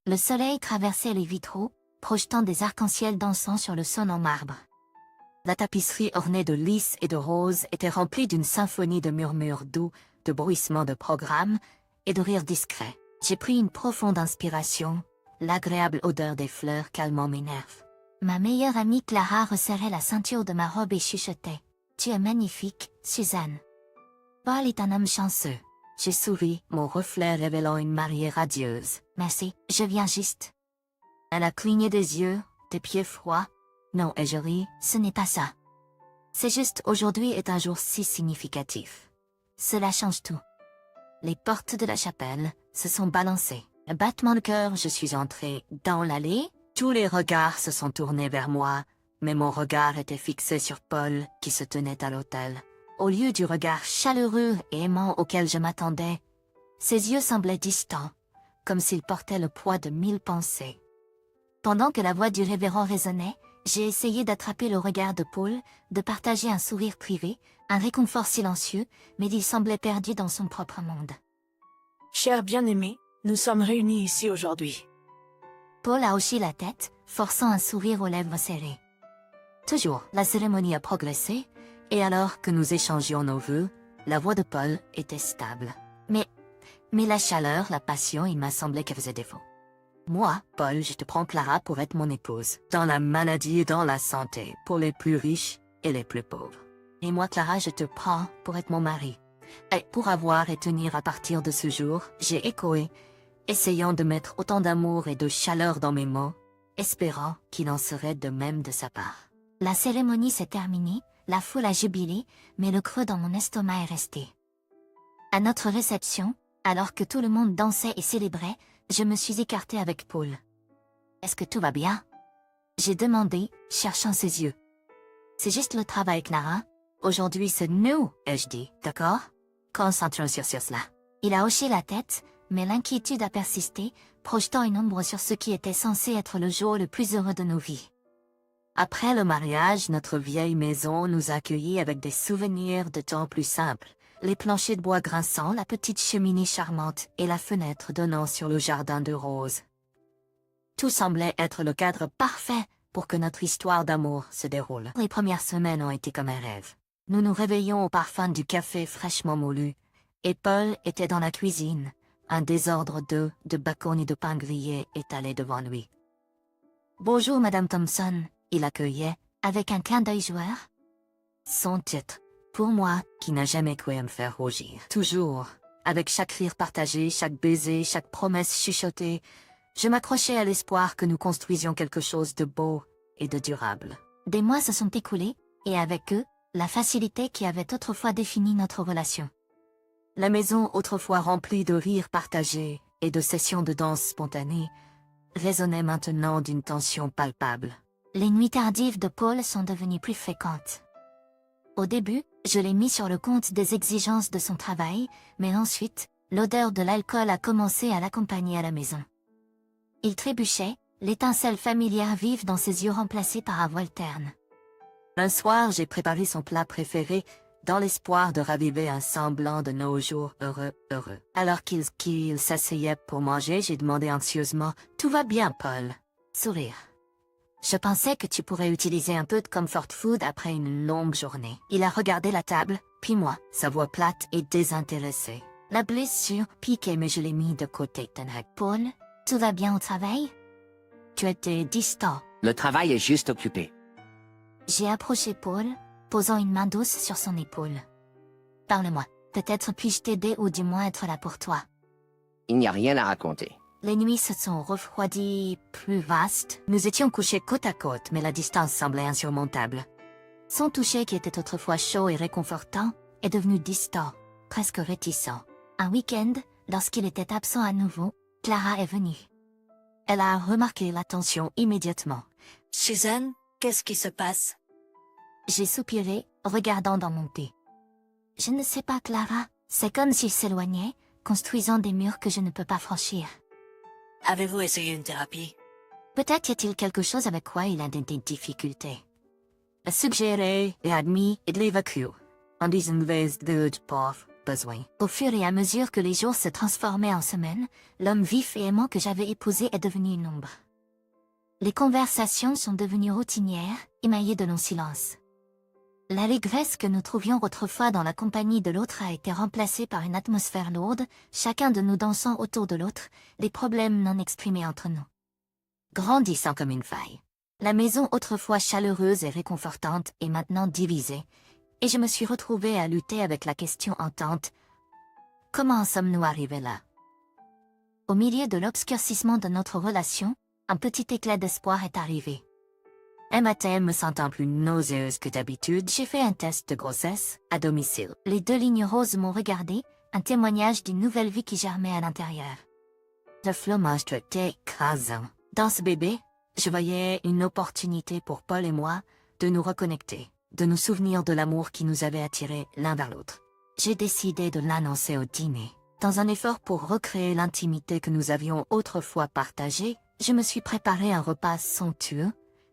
Le soleil traversait les vitraux, projetant des arcs-en-ciel dansant sur le sol en marbre. La tapisserie ornée de lys et de roses était remplie d'une symphonie de murmures doux, de bruissements de programmes et de rires discrets. J'ai pris une profonde inspiration, l'agréable odeur des fleurs calmant mes nerfs. Ma meilleure amie Clara resserrait la ceinture de ma robe et chuchotait. « Tu es magnifique, Suzanne. » Paul est un homme chanceux. J'ai souri, mon reflet révélant une mariée radieuse. « Merci, je viens juste. » Elle a cligné des yeux, des pieds froids. « Non, et je ris, ce n'est pas ça. C'est juste aujourd'hui est un jour si significatif. Cela change tout. » Les portes de la chapelle se sont balancées. Un battement de cœur, je suis entrée dans l'allée. Tous les regards se sont tournés vers moi, mais mon regard était fixé sur Paul, qui se tenait à l'autel. Au lieu du regard chaleureux et aimant auquel je m'attendais, ses yeux semblaient distants, comme s'ils portaient le poids de 1000 pensées. Pendant que la voix du révérend résonnait, j'ai essayé d'attraper le regard de Paul, de partager un sourire privé, un réconfort silencieux, mais il semblait perdu dans son propre monde. Cher bien-aimé, nous sommes réunis ici aujourd'hui. Paul a hoché la tête, forçant un sourire aux lèvres serrées. Toujours, la cérémonie a progressé, et alors que nous échangions nos vœux, la voix de Paul était stable. Mais la chaleur, la passion, il m'a semblé qu'elle faisait défaut. Moi, Paul, je te prends Clara pour être mon épouse, dans la maladie et dans la santé, pour les plus riches et les plus pauvres. Et moi, Clara, je te prends pour être mon mari. Et pour avoir et tenir à partir de ce jour, j'ai échoé, essayant de mettre autant d'amour et de chaleur dans mes mots, espérant qu'il en serait de même de sa part. La cérémonie s'est terminée, la foule a jubilé, mais le creux dans mon estomac est resté. À notre réception, alors que tout le monde dansait et célébrait, je me suis écartée avec Paul. « Est-ce que tout va bien ?» J'ai demandé, cherchant ses yeux. « C'est juste le travail, Clara. Aujourd'hui c'est nous, ai-je dit, d'accord? Concentrons sur cela. » Il a hoché la tête, mais l'inquiétude a persisté, projetant une ombre sur ce qui était censé être le jour le plus heureux de nos vies. Après le mariage, notre vieille maison nous a accueillis avec des souvenirs de temps plus simples. Les planchers de bois grinçants, la petite cheminée charmante et la fenêtre donnant sur le jardin de roses. Tout semblait être le cadre parfait pour que notre histoire d'amour se déroule. Les premières semaines ont été comme un rêve. Nous nous réveillons au parfum du café fraîchement moulu, et Paul était dans la cuisine, un désordre d'œufs, de bacon et de pain grillé étalé devant lui. « Bonjour, Madame Thompson », il accueillait, avec un clin d'œil joueur. Son titre, pour moi, qui n'a jamais cru me faire rougir. Toujours, avec chaque rire partagé, chaque baiser, chaque promesse chuchotée, je m'accrochais à l'espoir que nous construisions quelque chose de beau et de durable. Des mois se sont écoulés, et avec eux, la facilité qui avait autrefois défini notre relation. La maison, autrefois remplie de rires partagés et de sessions de danse spontanées, résonnait maintenant d'une tension palpable. Les nuits tardives de Paul sont devenues plus fréquentes. Au début, je l'ai mis sur le compte des exigences de son travail, mais ensuite, l'odeur de l'alcool a commencé à l'accompagner à la maison. Il trébuchait, l'étincelle familière vive dans ses yeux remplacée par un voile terne. Un soir, j'ai préparé son plat préféré, dans l'espoir de raviver un semblant de nos jours heureux. Alors qu'il s'asseyait pour manger, j'ai demandé anxieusement « Tout va bien, Paul ?» Sourire. Je pensais que tu pourrais utiliser un peu de comfort food après une longue journée. Il a regardé la table, puis moi, sa voix plate et désintéressée. La blessure piquait mais je l'ai mis de côté. Paul, tout va bien au travail? Tu étais distant. Le travail est juste occupé. J'ai approché Paul, posant une main douce sur son épaule. Parle-moi, peut-être puis-je t'aider ou du moins être là pour toi. Il n'y a rien à raconter. Les nuits se sont refroidies, plus vastes. Nous étions couchés côte à côte, mais la distance semblait insurmontable. Son toucher qui était autrefois chaud et réconfortant, est devenu distant, presque réticent. Un week-end, lorsqu'il était absent à nouveau, Clara est venue. Elle a remarqué la tension immédiatement. « Suzanne, qu'est-ce qui se passe ?» J'ai soupiré, regardant dans mon thé. « Je ne sais pas, Clara. C'est comme s'il s'éloignait, construisant des murs que je ne peux pas franchir. » Avez-vous essayé une thérapie? Peut-être y a-t-il quelque chose avec quoi il a des difficultés. A suggéré et admis et de l'évacuer, en disant vez de pauvre. besoin. Au fur et à mesure que les jours se transformaient en semaines, l'homme vif et aimant que j'avais épousé est devenu une ombre. Les conversations sont devenues routinières, émaillées de longs silences. L'allégresse que nous trouvions autrefois dans la compagnie de l'autre a été remplacée par une atmosphère lourde, chacun de nous dansant autour de l'autre, les problèmes non exprimés entre nous. Grandissant comme une faille. La maison autrefois chaleureuse et réconfortante est maintenant divisée, et je me suis retrouvée à lutter avec la question hantante. Comment en sommes-nous arrivés là? Au milieu de l'obscurcissement de notre relation, un petit éclat d'espoir est arrivé. Un matin, me sentant plus nauséeuse que d'habitude, j'ai fait un test de grossesse à domicile. Les 2 lignes roses m'ont regardé, un témoignage d'une nouvelle vie qui germait à l'intérieur. Le flot menstruel écrasant. Dans ce bébé, je voyais une opportunité pour Paul et moi de nous reconnecter, de nous souvenir de l'amour qui nous avait attirés l'un vers l'autre. J'ai décidé de l'annoncer au dîner. Dans un effort pour recréer l'intimité que nous avions autrefois partagée, je me suis préparé un repas somptueux.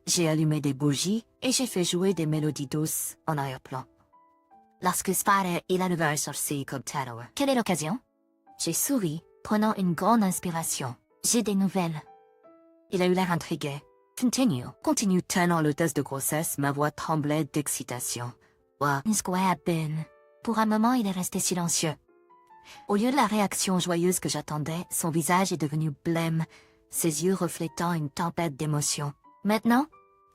J'ai allumé des bougies et j'ai fait jouer des mélodies douces en arrière-plan. Lorsque Spare il a levé sur ses cocktails. Quelle est l'occasion? J'ai souri, prenant une grande inspiration. J'ai des nouvelles. Il a eu l'air intrigué. Continue tenant le test de grossesse, ma voix tremblait d'excitation. Pour un moment, il est resté silencieux. Au lieu de la réaction joyeuse que j'attendais, son visage est devenu blême, ses yeux reflétant une tempête d'émotions. Maintenant,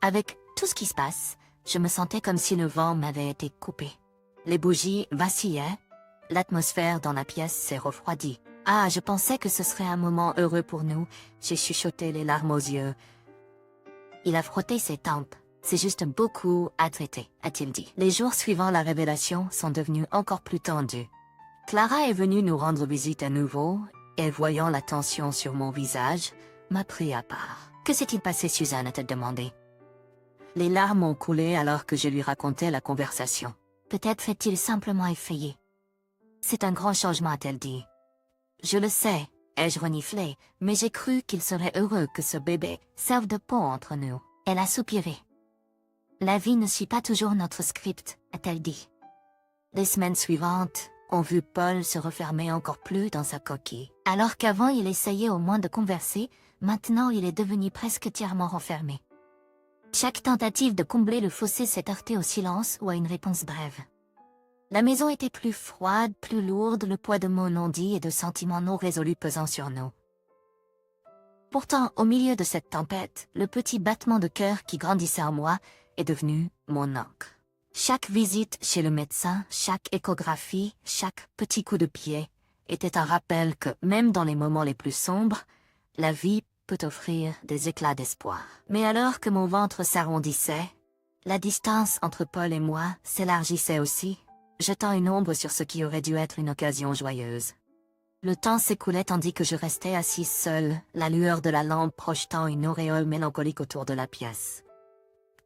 avec tout ce qui se passe, je me sentais comme si le vent m'avait été coupé. Les bougies vacillaient, l'atmosphère dans la pièce s'est refroidie. Ah, je pensais que ce serait un moment heureux pour nous, j'ai chuchoté les larmes aux yeux. Il a frotté ses tempes. C'est juste beaucoup à traiter, a-t-il dit. Les jours suivant la révélation sont devenus encore plus tendus. Clara est venue nous rendre visite à nouveau, et voyant la tension sur mon visage, m'a pris à part. Que s'est-il passé, Suzanne, a-t-elle demandé. Les larmes ont coulé alors que je lui racontais la conversation. Peut-être est-il simplement effrayé. C'est un grand changement, a-t-elle dit. Je le sais, ai-je reniflé, mais j'ai cru qu'il serait heureux que ce bébé serve de pont entre nous. Elle a soupiré. La vie ne suit pas toujours notre script, a-t-elle dit. Les semaines suivantes ont vu Paul se refermer encore plus dans sa coquille. Alors qu'avant il essayait au moins de converser, maintenant il est devenu presque entièrement renfermé. Chaque tentative de combler le fossé s'est heurtée au silence ou à une réponse brève. La maison était plus froide, plus lourde, le poids de mots non dits et de sentiments non résolus pesant sur nous. Pourtant, au milieu de cette tempête, le petit battement de cœur qui grandissait en moi est devenu mon ancre. Chaque visite chez le médecin, chaque échographie, chaque petit coup de pied était un rappel que, même dans les moments les plus sombres, la vie peut offrir des éclats d'espoir. Mais alors que mon ventre s'arrondissait, la distance entre Paul et moi s'élargissait aussi, jetant une ombre sur ce qui aurait dû être une occasion joyeuse. Le temps s'écoulait tandis que je restais assise seule, la lueur de la lampe projetant une auréole mélancolique autour de la pièce.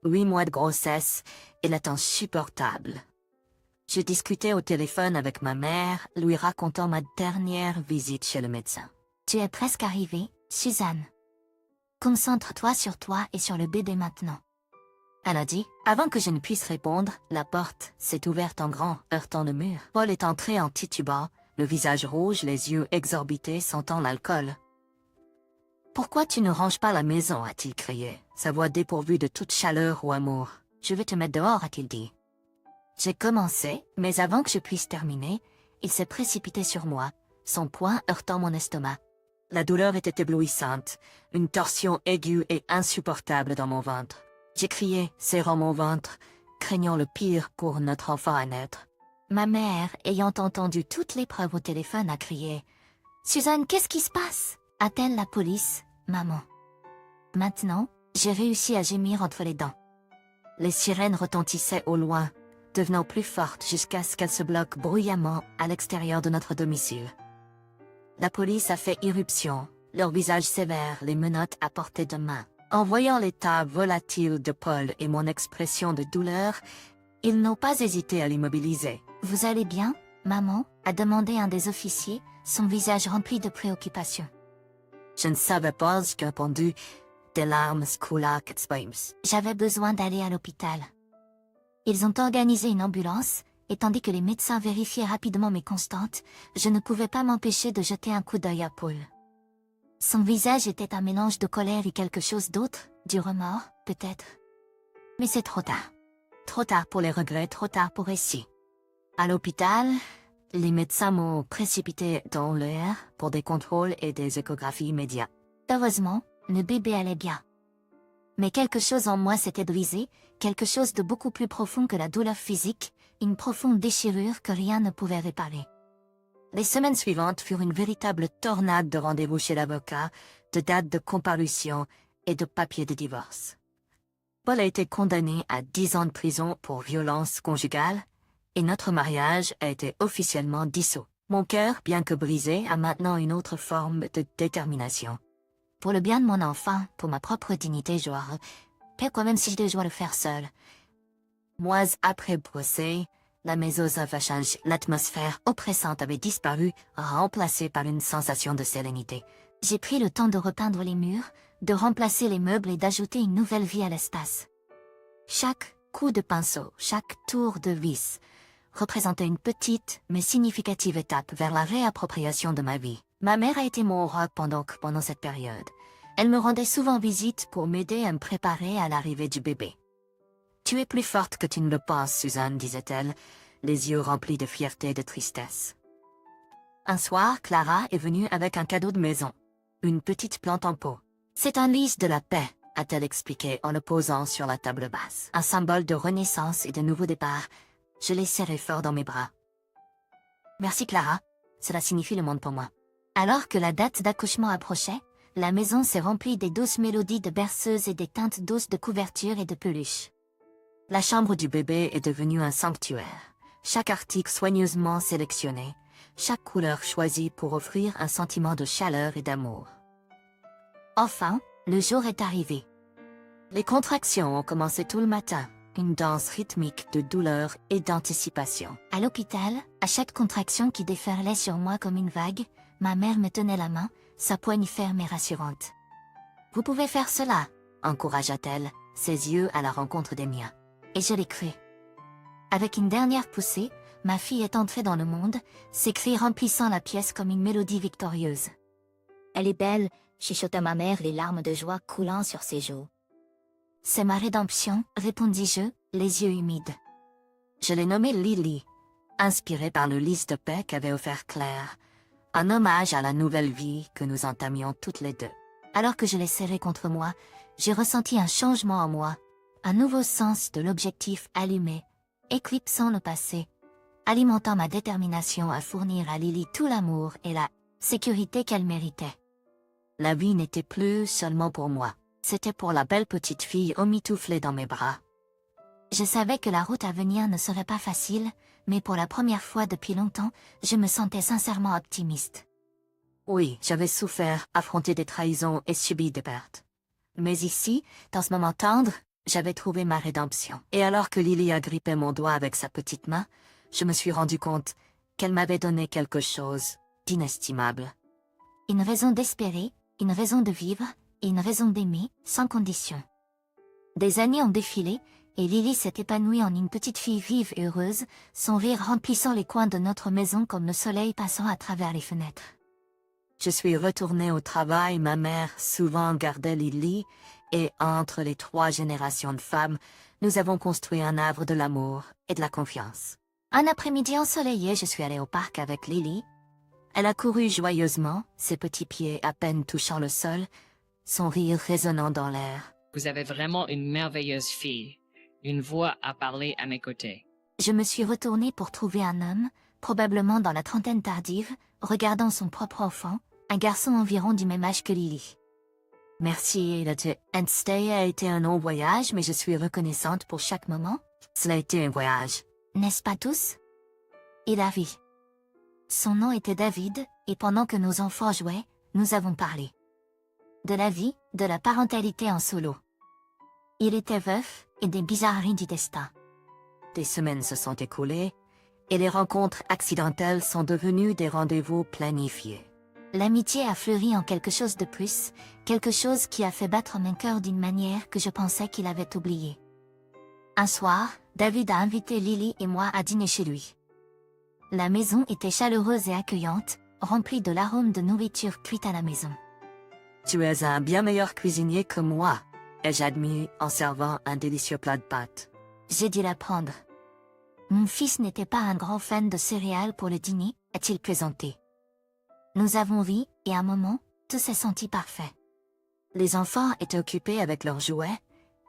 8 mois de grossesse, il est insupportable. Je discutais au téléphone avec ma mère, lui racontant ma dernière visite chez le médecin. Tu es presque arrivée, Suzanne. Concentre-toi sur toi et sur le bébé maintenant. Elle a dit. Avant que je ne puisse répondre, la porte s'est ouverte en grand, heurtant le mur. Paul est entré en titubant, le visage rouge, les yeux exorbités, sentant l'alcool. « Pourquoi tu ne ranges pas la maison » a-t-il crié, sa voix dépourvue de toute chaleur ou amour. « Je vais te mettre dehors » a-t-il dit. J'ai commencé, mais avant que je puisse terminer, il s'est précipité sur moi, son poing heurtant mon estomac. La douleur était éblouissante, une torsion aiguë et insupportable dans mon ventre. J'ai crié, serrant mon ventre, craignant le pire pour notre enfant à naître. Ma mère, ayant entendu toute l'épreuve au téléphone, a crié « Suzanne, qu'est-ce qui se passe ?» A-t-elle la police, maman? Maintenant, j'ai réussi à gémir entre les dents. Les sirènes retentissaient au loin, devenant plus fortes jusqu'à ce qu'elles se bloquent bruyamment à l'extérieur de notre domicile. La police a fait irruption, leur visage sévère, les menottes à portée de main. En voyant l'état volatile de Paul et mon expression de douleur, ils n'ont pas hésité à l'immobiliser. « Vous allez bien, maman ?» a demandé un des officiers, son visage rempli de préoccupation. Je ne savais pas ce que répondu. Des larmes coulaient. J'avais besoin d'aller à l'hôpital. Ils ont organisé une ambulance et tandis que les médecins vérifiaient rapidement mes constantes, je ne pouvais pas m'empêcher de jeter un coup d'œil à Paul. Son visage était un mélange de colère et quelque chose d'autre, du remords, peut-être. Mais c'est trop tard. Trop tard pour les regrets, trop tard pour ici. À l'hôpital, les médecins m'ont précipité dans l'air pour des contrôles et des échographies immédiats. Heureusement, le bébé allait bien. Mais quelque chose en moi s'était brisé, quelque chose de beaucoup plus profond que la douleur physique, une profonde déchirure que rien ne pouvait réparer. Les semaines suivantes furent une véritable tornade de rendez-vous chez l'avocat, de dates de comparution et de papiers de divorce. Paul a été condamné à 10 ans de prison pour violence conjugale, et notre mariage a été officiellement dissous. Mon cœur, bien que brisé, a maintenant une autre forme de détermination. Pour le bien de mon enfant, pour ma propre dignité, je dois faire quand même si je dois le faire seul. Mois après le procès, la méduse avait changé, l'atmosphère oppressante avait disparu, remplacée par une sensation de sérénité. J'ai pris le temps de repeindre les murs, de remplacer les meubles et d'ajouter une nouvelle vie à l'espace. Chaque coup de pinceau, chaque tour de vis, représentait une petite mais significative étape vers la réappropriation de ma vie. Ma mère a été mon roi pendant cette période. Elle me rendait souvent visite pour m'aider à me préparer à l'arrivée du bébé. « Tu es plus forte que tu ne le penses, Suzanne, disait-elle, les yeux remplis de fierté et de tristesse. Un soir, Clara est venue avec un cadeau de maison. Une petite plante en pot. C'est un lys de la paix, a-t-elle expliqué en le posant sur la table basse. Un symbole de renaissance et de nouveau départ. Je l'ai serré fort dans mes bras. Merci Clara, cela signifie le monde pour moi. Alors que la date d'accouchement approchait, la maison s'est remplie des douces mélodies de berceuses et des teintes douces de couvertures et de peluches. La chambre du bébé est devenue un sanctuaire. Chaque article soigneusement sélectionné, chaque couleur choisie pour offrir un sentiment de chaleur et d'amour. Enfin, le jour est arrivé. Les contractions ont commencé tout le matin, une danse rythmique de douleur et d'anticipation. À l'hôpital, à chaque contraction qui déferlait sur moi comme une vague, ma mère me tenait la main, sa poigne ferme et rassurante. « Vous pouvez faire cela », encouragea-t-elle, ses yeux à la rencontre des miens. Et je l'ai cru. Avec une dernière poussée, ma fille est entrée dans le monde, ses cris remplissant la pièce comme une mélodie victorieuse. « Elle est belle », chuchota ma mère, les larmes de joie coulant sur ses joues. « C'est ma rédemption », répondis-je, les yeux humides. Je l'ai nommée Lily, inspirée par le lys de paix qu'avait offert Claire, un hommage à la nouvelle vie que nous entamions toutes les deux. Alors que je l'ai serrée contre moi, j'ai ressenti un changement en moi, un nouveau sens de l'objectif allumé, éclipsant le passé, alimentant ma détermination à fournir à Lily tout l'amour et la sécurité qu'elle méritait. La vie n'était plus seulement pour moi, c'était pour la belle petite fille emmitouflée dans mes bras. Je savais que la route à venir ne serait pas facile, mais pour la première fois depuis longtemps, je me sentais sincèrement optimiste. Oui, j'avais souffert, affronté des trahisons et subi des pertes. Mais ici, dans ce moment tendre, j'avais trouvé ma rédemption. Et alors que Lily agrippait mon doigt avec sa petite main, je me suis rendu compte qu'elle m'avait donné quelque chose d'inestimable. Une raison d'espérer, une raison de vivre, et une raison d'aimer, sans condition. Des années ont défilé, et Lily s'est épanouie en une petite fille vive et heureuse, son rire remplissant les coins de notre maison comme le soleil passant à travers les fenêtres. Je suis retournée au travail, ma mère souvent gardait Lily, et entre les 3 générations de femmes, nous avons construit un arbre de l'amour et de la confiance. Un après-midi ensoleillé, je suis allée au parc avec Lily. Elle a couru joyeusement, ses petits pieds à peine touchant le sol, son rire résonnant dans l'air. Vous avez vraiment une merveilleuse fille, une voix à parler à mes côtés. Je me suis retournée pour trouver un homme, probablement dans la trentaine tardive, regardant son propre enfant, un garçon environ du même âge que Lily. Merci, Stay a été un long voyage, mais je suis reconnaissante pour chaque moment. Cela a été un voyage. N'est-ce pas tous? Il a ri. Son nom était David, et pendant que nos enfants jouaient, nous avons parlé. De la vie, de la parentalité en solo. Il était veuf, et des bizarreries du destin. Des semaines se sont écoulées, et les rencontres accidentelles sont devenues des rendez-vous planifiés. L'amitié a fleuri en quelque chose de plus, quelque chose qui a fait battre mon cœur d'une manière que je pensais qu'il avait oubliée. Un soir, David a invité Lily et moi à dîner chez lui. La maison était chaleureuse et accueillante, remplie de l'arôme de nourriture cuite à la maison. Tu es un bien meilleur cuisinier que moi, ai-je admis en servant un délicieux plat de pâtes. J'ai dû l'apprendre. Mon fils n'était pas un grand fan de céréales pour le dîner, a-t-il plaisanté. Nous avons ri, et à un moment, tout s'est senti parfait. Les enfants étaient occupés avec leurs jouets,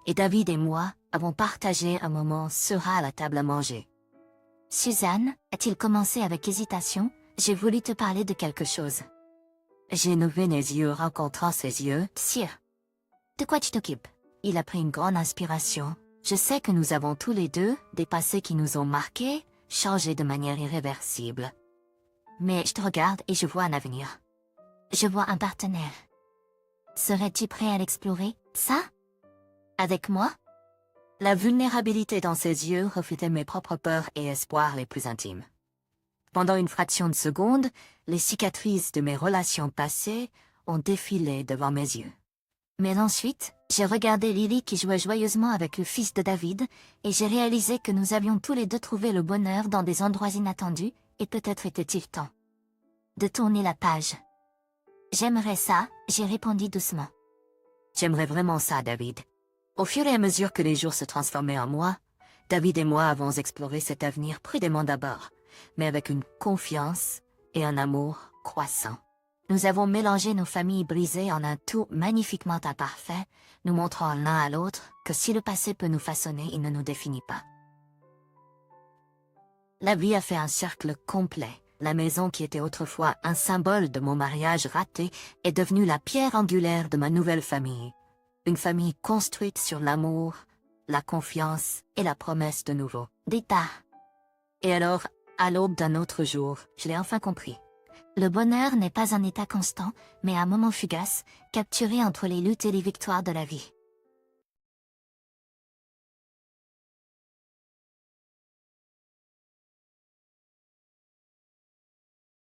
et David et moi avons partagé un moment serein à la table à manger. Suzanne, a-t-il commencé avec hésitation, j'ai voulu te parler de quelque chose. J'ai levé les yeux rencontrant ses yeux. Sire. De quoi tu t'occupes? Il a pris une grande inspiration. Je sais que nous avons tous les deux des passés qui nous ont marqués, changés de manière irréversible. Mais je te regarde et je vois un avenir. Je vois un partenaire. Serais-tu prêt à l'explorer, ça? Avec moi? La vulnérabilité dans ses yeux reflétait mes propres peurs et espoirs les plus intimes. Pendant une fraction de seconde, les cicatrices de mes relations passées ont défilé devant mes yeux. Mais ensuite, j'ai regardé Lily qui jouait joyeusement avec le fils de David, et j'ai réalisé que nous avions tous les deux trouvé le bonheur dans des endroits inattendus, et peut-être était-il temps de tourner la page. J'aimerais ça, j'ai répondu doucement. J'aimerais vraiment ça, David. Au fur et à mesure que les jours se transformaient en mois, David et moi avons exploré cet avenir prudemment d'abord, mais avec une confiance et un amour croissant. Nous avons mélangé nos familles brisées en un tout magnifiquement imparfait, nous montrant l'un à l'autre que si le passé peut nous façonner, il ne nous définit pas. La vie a fait un cercle complet. La maison qui était autrefois un symbole de mon mariage raté est devenue la pierre angulaire de ma nouvelle famille. Une famille construite sur l'amour, la confiance et la promesse de nouveau départ. Et alors, à l'aube d'un autre jour, je l'ai enfin compris. Le bonheur n'est pas un état constant, mais un moment fugace, capturé entre les luttes et les victoires de la vie.